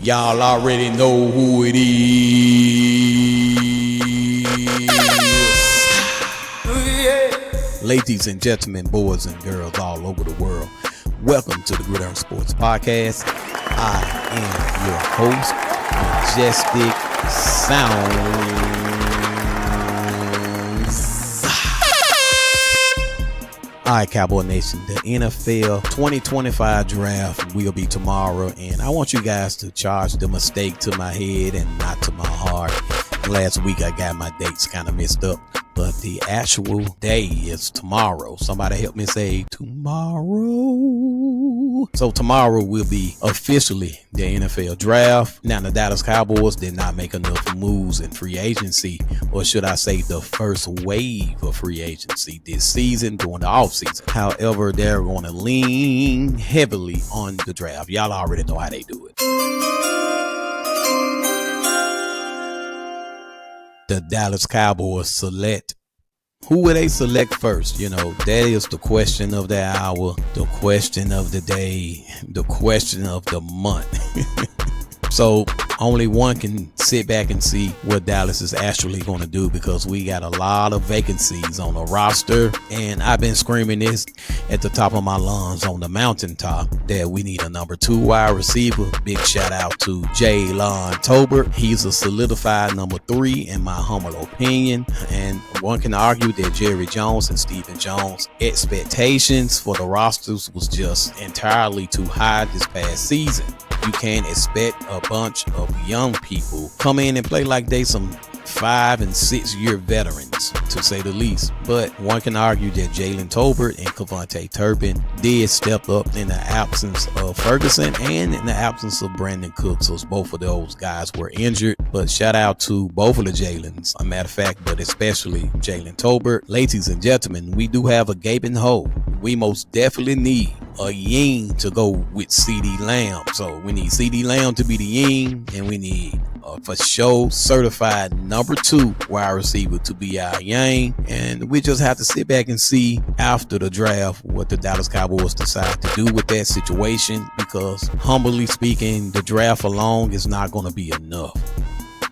Y'all already know who it is. Ladies and gentlemen, boys and girls all over the world, welcome to the Gridiron Sports Podcast. I am your host, Majestic Sounds. All right, Cowboy Nation, the NFL 2025 draft will be tomorrow, and I want you guys to charge the mistake to my head and not to my heart. Last week, I got my dates kind of messed up, but the actual day is tomorrow. Somebody help me say tomorrow. So tomorrow will be officially the NFL draft. Now, the Dallas Cowboys did not make enough moves in free agency, or should I say the first wave of free agency this season during the offseason. However, they're going to lean heavily on the draft. Y'all already know how they do it. The Dallas Cowboys select. Who will they select first? You know, that is the question of the hour, the question of the day, the question of the month. So only one can sit back and see what Dallas is actually going to do, because we got a lot of vacancies on the roster. And I've been screaming this at the top of my lungs on the mountaintop that we need a number 2 wide receiver. Big shout out to Jeanty. He's a solidified number 3 in my humble opinion. And one can argue that Jerry Jones and Stephen Jones' expectations for the rosters was just entirely too high this past season. You can't expect a bunch of young people come in and play like they some 5 and 6 year veterans, to say the least. But one can argue that Jalen Tolbert and Kevontae Turpin did step up in the absence of Ferguson and in the absence of Brandon Cooks. So both of those guys were injured. But shout out to both of the Jalens. A matter of fact, but especially Jalen Tolbert. Ladies and gentlemen, we do have a gaping hole. We most definitely need a yin to go with CeeDee Lamb. So we need CeeDee Lamb to be the yin, and we need for sure certified number 2 wide receiver to be our yang. And we just have to sit back and see after the draft what the Dallas Cowboys decide to do with that situation, because humbly speaking, the draft alone is not going to be enough.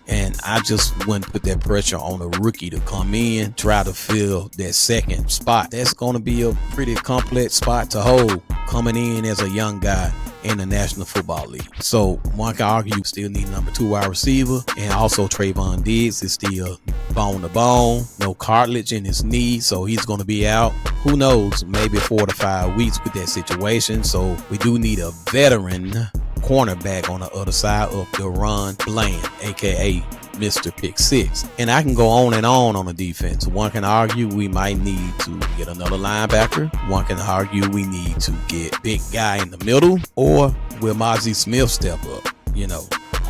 And I just wouldn't put that pressure on a rookie to come in, try to fill that second spot. That's going to be a pretty complex spot to hold, coming in as a young guy in the National Football League. So one can argue you still need number 2 wide receiver. And also Trayvon Diggs is still bone to bone, no cartilage in his knee, so he's going to be out. Who knows, maybe 4 to 5 weeks with that situation. So we do need a veteran cornerback on the other side of the run Bland, aka Mr. Pick 6. And I can go on and on the defense. One can argue we might need to get another linebacker. One can argue we need to get big guy in the middle, or will Mozzie Smith step up? You know,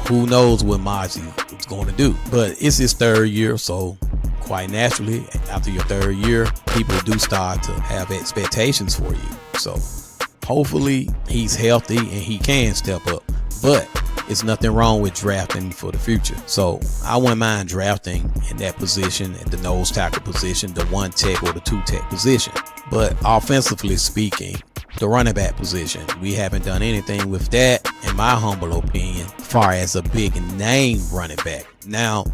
who knows what Mozzie is going to do. But it's his 3rd year, so quite naturally, after your 3rd year, people do start to have expectations for you. So hopefully he's healthy and he can step up. But it's nothing wrong with drafting for the future. So I wouldn't mind drafting in that position, at the nose tackle position, the 1 tech or the 2 tech position. But offensively speaking, the running back position, we haven't done anything with that, in my humble opinion, as far as a big name running back. Now,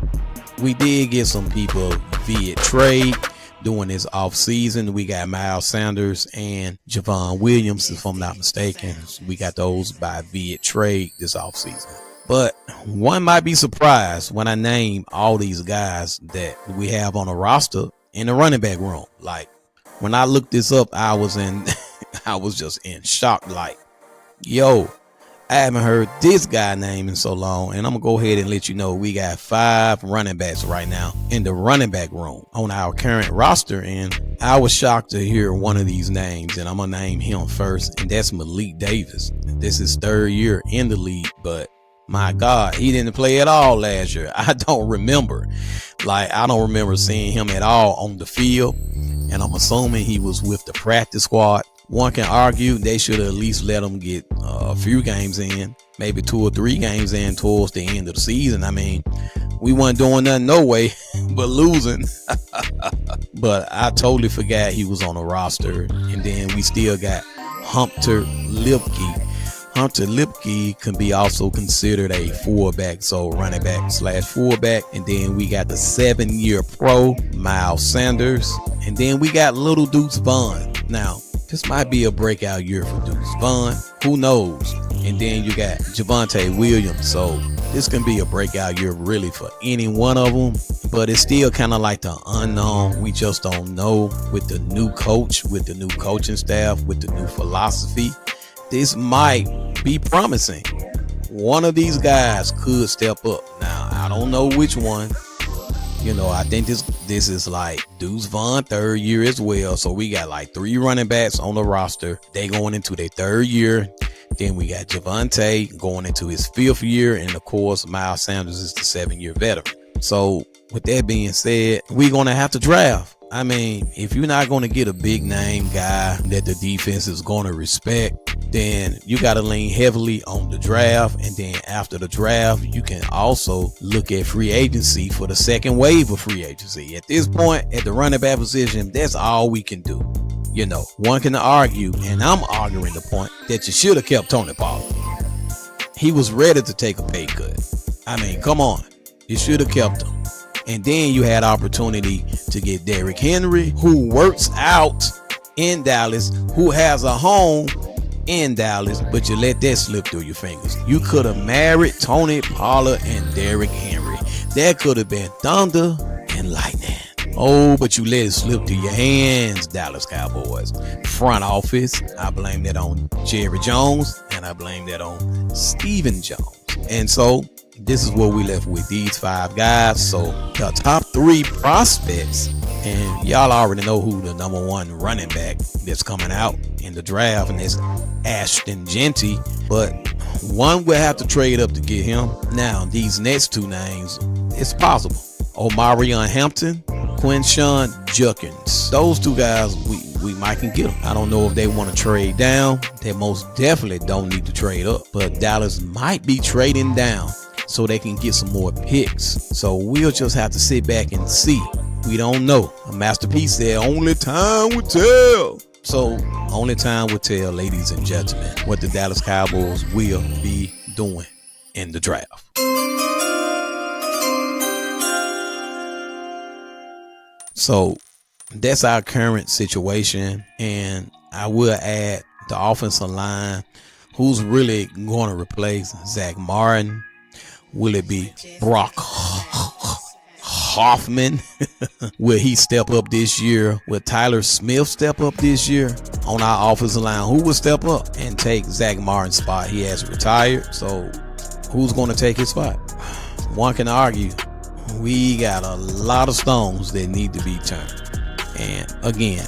we did get some people via trade during this offseason. We got Miles Sanders and Javon Williams, if I'm not mistaken. We got those by via trade this offseason. But one might be surprised when I name all these guys that we have on a roster in the running back room. Like, when I looked this up, I was just in shock. Like, yo, I haven't heard this guy name in so long, and I'm going to go ahead and let you know we got 5 running backs right now in the running back room on our current roster, and I was shocked to hear one of these names, and I'm going to name him first, and that's Malik Davis. This is 3rd year in the league, but my God, he didn't play at all last year. I don't remember seeing him at all on the field, and I'm assuming he was with the practice squad. One can argue they should at least let him get a few games in, maybe 2 or 3 games in towards the end of the season. I mean, we weren't doing nothing no way but losing. But I totally forgot he was on the roster. And then we still got Luepke. Hunter Luepke can be also considered a fullback, so running back / fullback. And then we got the 7-year pro Miles Sanders, and then we got little Deuce Vaughn. Now this might be a breakout year for Deuce Vaughn, who knows? And then you got Javonte Williams, so this can be a breakout year really for any one of them, but it's still kind of like the unknown. We just don't know with the new coach, with the new coaching staff, with the new philosophy. This might be promising. One of these guys could step up. Now, I don't know which one. You know, I think this is like Deuce Vaughn 3rd year as well. So we got like 3 running backs on the roster. They going into their 3rd year. Then we got Javonte going into his 5th year. And of course, Miles Sanders is the 7-year veteran. So with that being said, we're going to have to draft. I mean, if you're not going to get a big name guy that the defense is going to respect, then you got to lean heavily on the draft. And then after the draft, you can also look at free agency for the second wave of free agency. At this point, at the running back position, that's all we can do. You know, one can argue, and I'm arguing the point, that you should have kept Tony Pollard. He was ready to take a pay cut. I mean, come on. You should have kept him. And then you had opportunity to get Derrick Henry, who works out in Dallas, who has a home in Dallas, but you let that slip through your fingers. You could have married Tony Pollard and Derrick Henry. That could have been thunder and lightning. Oh, but you let it slip through your hands, Dallas Cowboys. Front office, I blame that on Jerry Jones, and I blame that on Stephen Jones. And so this is what we left with, these 5 guys. So the top 3 prospects, and y'all already know who the number 1 running back that's coming out in the draft, and it's Ashton Jeanty. But one will have to trade up to get him. Now, these next 2 names, it's possible. Omarion Hampton, Quinshon Judkins. Those 2 guys, we might can get them. I don't know if they want to trade down. They most definitely don't need to trade up. But Dallas might be trading down so they can get some more picks. So we'll just have to sit back and see. We don't know. A masterpiece said only time will tell. So only time will tell, ladies and gentlemen, what the Dallas Cowboys will be doing in the draft. So that's our current situation. And I will add the offensive line. Who's really going to replace Zach Martin? Will it be Brock Hoffman? Will he step up this year? Will Tyler Smith step up this year on our offensive line? Who will step up and take Zach Martin's spot? He has retired. So who's going to take his spot? One can argue. We got a lot of stones that need to be turned. And again,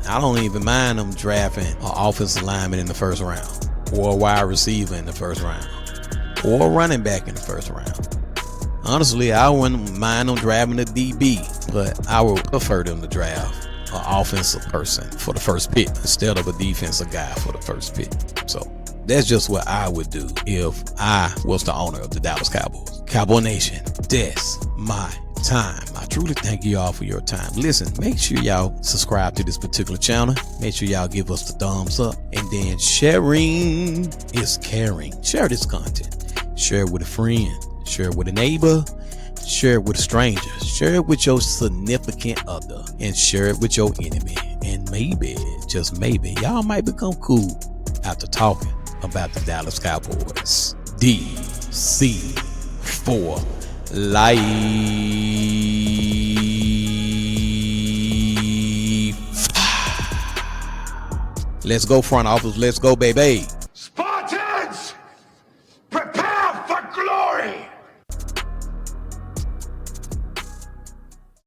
I don't even mind them drafting an offensive lineman in the 1st round, or a wide receiver in the 1st round, or a running back in the 1st round. Honestly, I wouldn't mind them drafting a DB, but I would prefer them to draft an offensive person for the 1st pick instead of a defensive guy for the 1st pick. So that's just what I would do if I was the owner of the Dallas Cowboys. Cowboy Nation, that's my time. I truly thank you all for your time. Listen, make sure y'all subscribe to this particular channel. Make sure y'all give us the thumbs up. And then sharing is caring. Share this content. Share it with a friend. Share it with a neighbor. Share it with a stranger. Share it with your significant other. And share it with your enemy. And maybe, just maybe, y'all might become cool after talking about the Dallas Cowboys. DC for life. Let's go, front office. Let's go, baby.